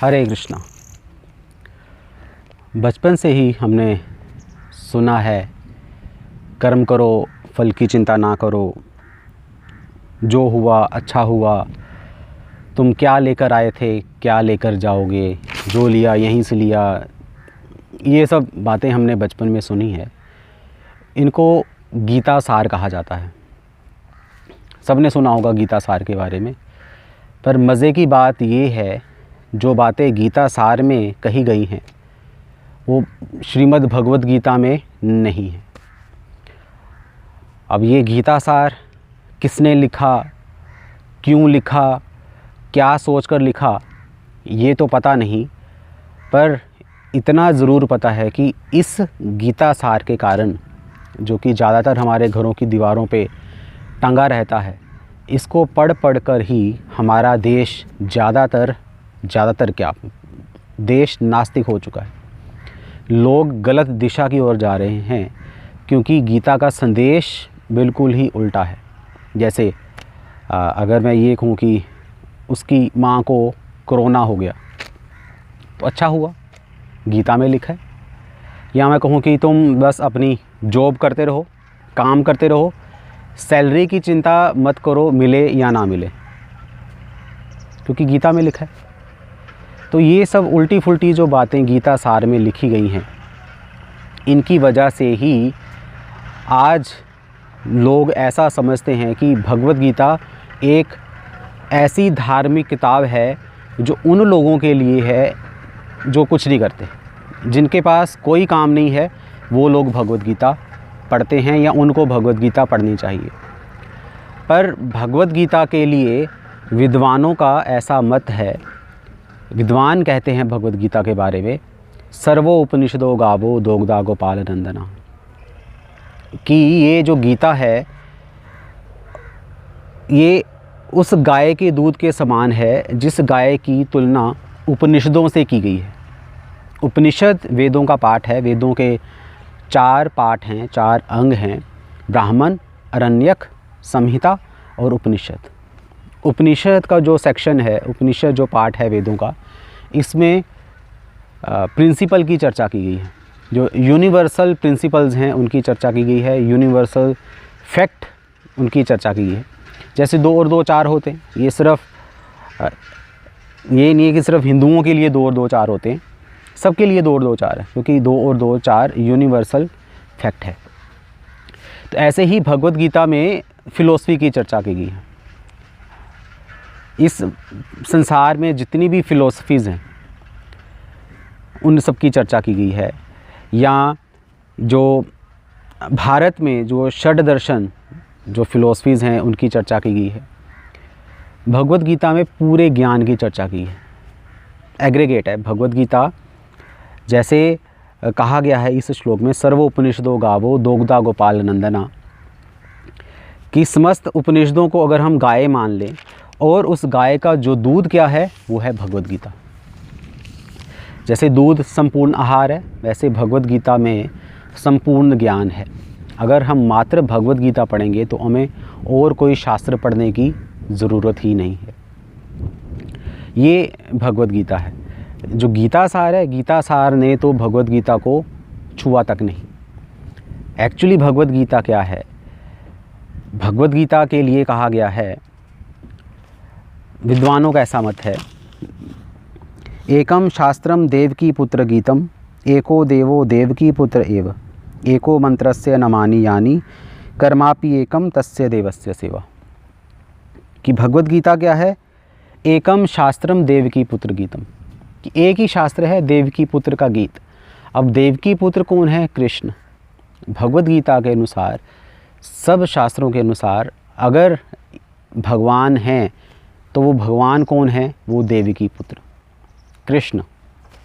हरे कृष्णा। बचपन से ही हमने सुना है, कर्म करो फल की चिंता ना करो, जो हुआ अच्छा हुआ, तुम क्या लेकर आए थे क्या लेकर जाओगे, जो लिया यहीं से लिया। ये सब बातें हमने बचपन में सुनी है। इनको गीता सार कहा जाता है। सबने सुना होगा गीता सार के बारे में। पर मज़े की बात ये है, जो बातें गीता सार में कही गई हैं वो श्रीमद् भगवत गीता में नहीं है। अब ये गीता सार किसने लिखा, क्यों लिखा, क्या सोचकर लिखा, ये तो पता नहीं। पर इतना ज़रूर पता है कि इस गीता सार के कारण, जो कि ज़्यादातर हमारे घरों की दीवारों पे टंगा रहता है, इसको पढ़ पढ़ कर ही हमारा देश ज़्यादातर क्या, देश नास्तिक हो चुका है। लोग गलत दिशा की ओर जा रहे हैं, क्योंकि गीता का संदेश बिल्कुल ही उल्टा है। जैसे अगर मैं ये कहूँ कि उसकी माँ को कोरोना हो गया तो अच्छा हुआ, गीता में लिखा है। या मैं कहूँ कि तुम बस अपनी जॉब करते रहो, काम करते रहो, सैलरी की चिंता मत करो मिले या ना मिले, क्योंकि गीता में लिखा है। तो ये सब उल्टी फुल्टी जो बातें गीता सार में लिखी गई हैं, इनकी वजह से ही आज लोग ऐसा समझते हैं कि भगवत गीता एक ऐसी धार्मिक किताब है जो उन लोगों के लिए है जो कुछ नहीं करते, जिनके पास कोई काम नहीं है, वो लोग भगवत गीता पढ़ते हैं या उनको भगवत गीता पढ़नी चाहिए। पर भगवत गीता के लिए विद्वानों का ऐसा मत है, विद्वान कहते हैं भगवत गीता के बारे में, सर्वो उपनिषदो गावो दोग्धा गोपाल नंदना, कि ये जो गीता है ये उस गाय के दूध के समान है जिस गाय की तुलना उपनिषदों से की गई है। उपनिषद वेदों का पाठ है। वेदों के 4 पाठ हैं, 4 अंग हैं, ब्राह्मण, अरण्यक, संहिता और उपनिषद। उपनिषद का जो सेक्शन है, उपनिषद जो पाठ है वेदों का, इसमें प्रिंसिपल की चर्चा की गई है। जो यूनिवर्सल प्रिंसिपल्स हैं उनकी चर्चा की गई है, यूनिवर्सल फैक्ट उनकी चर्चा की गई है। जैसे 2 और 2 4 होते हैं, ये सिर्फ ये नहीं है कि सिर्फ हिंदुओं के लिए 2 और 2 4 होते हैं, सबके लिए 2 और 2 4 है, क्योंकि 2 और 2 4 यूनिवर्सल फैक्ट है। तो ऐसे ही भगवत गीता में फ़िलोसफी की चर्चा की गई है। इस संसार में जितनी भी फ़िलोसफीज़ हैं उन सब की चर्चा की गई है। या जो भारत में जो षड दर्शन जो फ़िलोसफीज़ हैं उनकी चर्चा की गई है। भगवत गीता में पूरे ज्ञान की चर्चा की है, एग्रीगेट है भगवत गीता। जैसे कहा गया है इस श्लोक में, सर्वोपनिषदो गावो दोग्धा गोपाल नंदना, कि समस्त उपनिषदों को अगर हम गाय मान लें और उस गाय का जो दूध क्या है वो है भगवत गीता। जैसे दूध संपूर्ण आहार है, वैसे भगवत गीता में संपूर्ण ज्ञान है। अगर हम मात्र भगवत गीता पढ़ेंगे तो हमें और कोई शास्त्र पढ़ने की ज़रूरत ही नहीं है। ये भगवत गीता है। जो गीता सार है, गीता सार ने तो भगवत गीता को छुआ तक नहीं। एक्चुअली भगवत गीता क्या है? भगवत गीता के लिए कहा गया है, विद्वानों का ऐसा मत है, एकम शास्त्रम देवकी पुत्र गीतम, एको देवो देवकी पुत्र एव, एको मंत्रस्य नमानि यानि, कर्मापि एकम तस्य देवस्य सेवा। कि भगवत गीता क्या है? एकम शास्त्रम देवकी पुत्र गीतम, कि एक ही शास्त्र है देवकी पुत्र का गीत। अब देवकी पुत्र कौन है? कृष्ण। भगवत गीता के अनुसार, सब शास्त्रों के अनुसार, अगर भगवान हैं तो वो भगवान कौन है? वो देवकी पुत्र कृष्ण।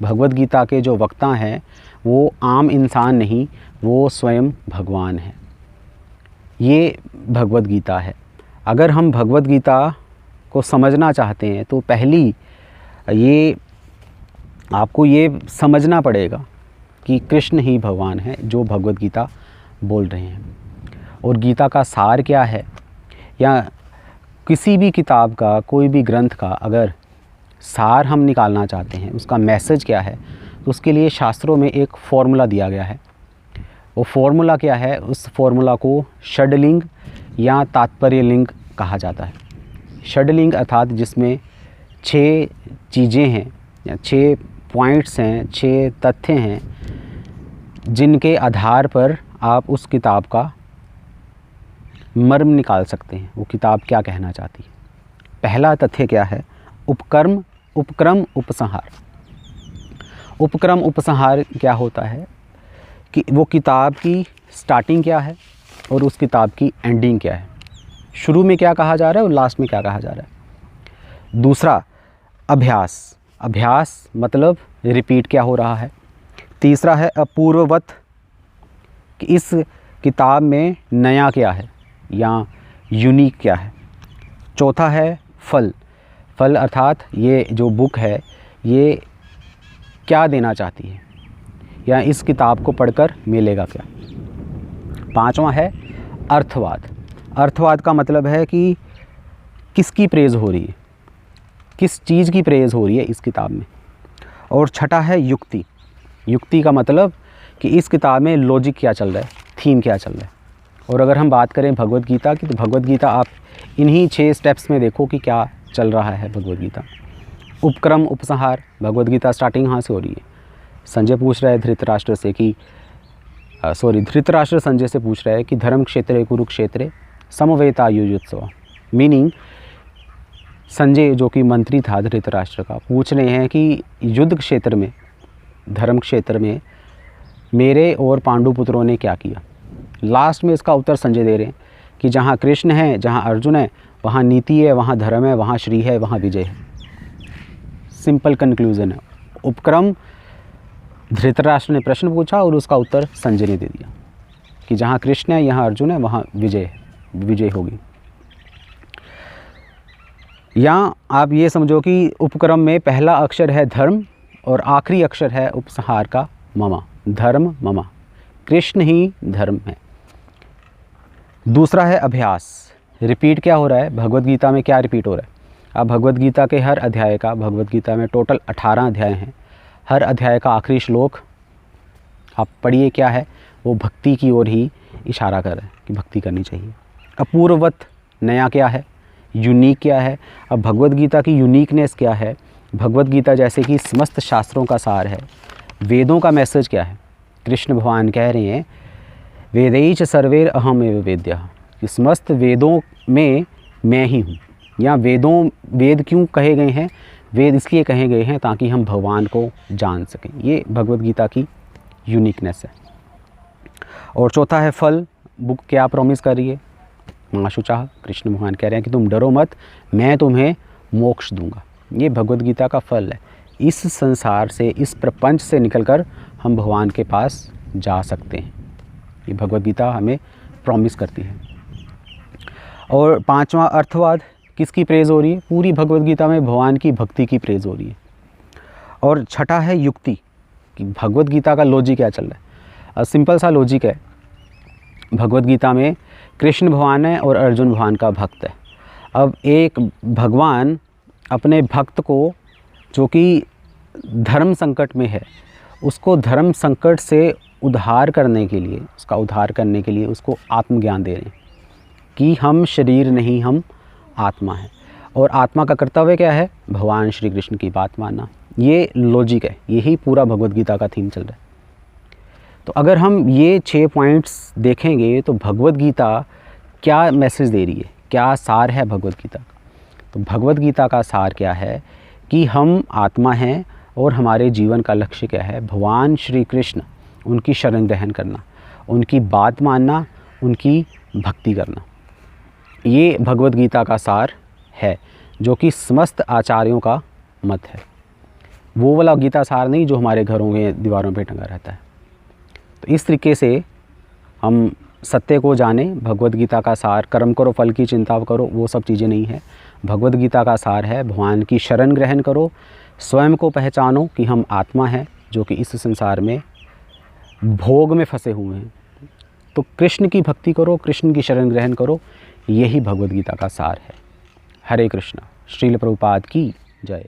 भगवत गीता के जो वक्ता हैं वो आम इंसान नहीं, वो स्वयं भगवान है। ये भगवत गीता है। अगर हम भगवत गीता को समझना चाहते हैं तो पहली ये आपको ये समझना पड़ेगा कि कृष्ण ही भगवान है जो भगवत गीता बोल रहे हैं। और गीता का सार क्या है, या किसी भी किताब का, कोई भी ग्रंथ का अगर सार हम निकालना चाहते हैं, उसका मैसेज क्या है, तो उसके लिए शास्त्रों में एक फॉर्मूला दिया गया है। वो फॉर्मूला क्या है? उस फॉर्मूला को षडलिंग या तात्पर्य लिंग कहा जाता है। षडलिंग अर्थात जिसमें 6 चीज़ें हैं या 6 पॉइंट्स हैं, 6 तथ्य हैं, जिनके आधार पर आप उस किताब का मर्म निकाल सकते हैं, वो किताब क्या कहना चाहती है। पहला तथ्य क्या है? उपक्रम, उपक्रम, उपसंहार। उपक्रम उपसंहार क्या होता है कि वो किताब की स्टार्टिंग क्या है और उस किताब की एंडिंग क्या है, शुरू में क्या कहा जा रहा है और लास्ट में क्या कहा जा रहा है। दूसरा अभ्यास, अभ्यास मतलब रिपीट क्या हो रहा है। तीसरा है अपूर्ववत, कि इस किताब में नया क्या है या यूनिक क्या है। चौथा है फल, फल अर्थात ये जो बुक है ये क्या देना चाहती है या इस किताब को पढ़कर मिलेगा क्या। पांचवा है अर्थवाद, अर्थवाद का मतलब है कि किसकी प्रेज़ हो रही है, किस चीज़ की प्रेज़ हो रही है इस किताब में। और छठा है युक्ति, युक्ति का मतलब कि इस किताब में लॉजिक क्या चल रहा है, थीम क्या चल रहा है। और अगर हम बात करें भगवद गीता की, तो भगवद गीता आप इन्हीं 6 स्टेप्स में देखो कि क्या चल रहा है भगवद गीता। उपक्रम उपसंहार, भगवद गीता स्टार्टिंग यहाँ से हो रही है। संजय पूछ रहा है धृतराष्ट्र से कि धृतराष्ट्र संजय से पूछ रहा है कि धर्म क्षेत्रे कुरुक्षेत्रे समवेता युयुत्सव, मीनिंग संजय जो कि मंत्री था धृतराष्ट्र का, पूछ रहे हैं कि युद्ध क्षेत्र में, धर्म क्षेत्र में मेरे और पांडु पुत्रों ने क्या किया। लास्ट में इसका उत्तर संजय दे रहे हैं कि जहाँ कृष्ण है, जहाँ अर्जुन है, वहाँ नीति है, वहाँ धर्म है, वहाँ श्री है, वहाँ विजय है। सिंपल कंक्लूजन है। उपक्रम धृतराष्ट्र ने प्रश्न पूछा और उसका उत्तर संजय ने दे दिया कि जहाँ कृष्ण है, यहाँ अर्जुन है, वहाँ विजय है, विजय होगी। या आप ये समझो कि उपक्रम में पहला अक्षर है धर्म और आखिरी अक्षर है उपसंहार का ममा, धर्म ममा, कृष्ण ही धर्म है। दूसरा है अभ्यास, रिपीट क्या हो रहा है भगवद गीता में, क्या रिपीट हो रहा है। अब भगवद गीता के हर अध्याय का, भगवद गीता में टोटल 18 अध्याय हैं, हर अध्याय का आखिरी श्लोक आप पढ़िए क्या है, वो भक्ति की ओर ही इशारा कर रहा है कि भक्ति करनी चाहिए। अपूर्ववत, नया क्या है, यूनिक क्या है। अब भगवद गीता की यूनिकनेस क्या है, भगवद गीता जैसे कि समस्त शास्त्रों का सार है, वेदों का मैसेज क्या है। कृष्ण भगवान कह रहे हैं वेदैच सर्वेर अहमेव वेद्यः, कि समस्त वेदों में मैं ही हूँ। या वेद क्यों कहे गए हैं, वेद इसलिए कहे गए हैं ताकि हम भगवान को जान सकें। ये भगवद गीता की यूनिकनेस है। और चौथा है फल, बुक क्या प्रॉमिस कर रही है, माशुचाह, कृष्ण भगवान कह रहे हैं कि तुम डरो मत, मैं तुम्हें मोक्ष दूंगा। ये भगवद गीता का फल है। इस संसार से, इस प्रपंच से निकलकर हम भगवान के पास जा सकते हैं, ये भगवद गीता हमें प्रॉमिस करती है। और पांचवा अर्थवाद, किसकी प्रेज़ हो रही है, पूरी भगवद गीता में भगवान की भक्ति की प्रेज़ हो रही है। और छठा है युक्ति, कि भगवद गीता का लॉजिक क्या चल रहा है। सिंपल सा लॉजिक है, भगवद गीता में कृष्ण भगवान है और अर्जुन भगवान का भक्त है। अब एक भगवान अपने भक्त को, जो कि धर्म संकट में है, उसको धर्म संकट से उद्धार करने के लिए, उसका उद्धार करने के लिए उसको आत्मज्ञान दे रहे हैं कि हम शरीर नहीं, हम आत्मा है। और आत्मा का कर्तव्य क्या है, भगवान श्री कृष्ण की बात मानना। ये लॉजिक है, यही पूरा भगवद गीता का थीम चल रहा है। तो अगर हम ये 6 पॉइंट्स देखेंगे तो भगवद गीता क्या मैसेज दे रही है, क्या सार है भगवद गीता का। तो भगवद गीता का सार क्या है कि हम आत्मा हैं और हमारे जीवन का लक्ष्य क्या है, भगवान श्री कृष्ण, उनकी शरण ग्रहण करना, उनकी बात मानना, उनकी भक्ति करना। ये भगवद गीता का सार है, जो कि समस्त आचार्यों का मत है। वो वाला गीता सार नहीं जो हमारे घरों में दीवारों पे टंगा रहता है। तो इस तरीके से हम सत्य को जानें। भगवद गीता का सार कर्म करो फल की चिंता करो, वो सब चीज़ें नहीं है। भगवद गीता का सार है भगवान की शरण ग्रहण करो, स्वयं को पहचानो कि हम आत्मा हैं जो कि इस संसार में भोग में फंसे हुए हैं। तो कृष्ण की भक्ति करो, कृष्ण की शरण ग्रहण करो, यही भगवद गीता का सार है। हरे कृष्णा। श्रील प्रभुपाद की जय।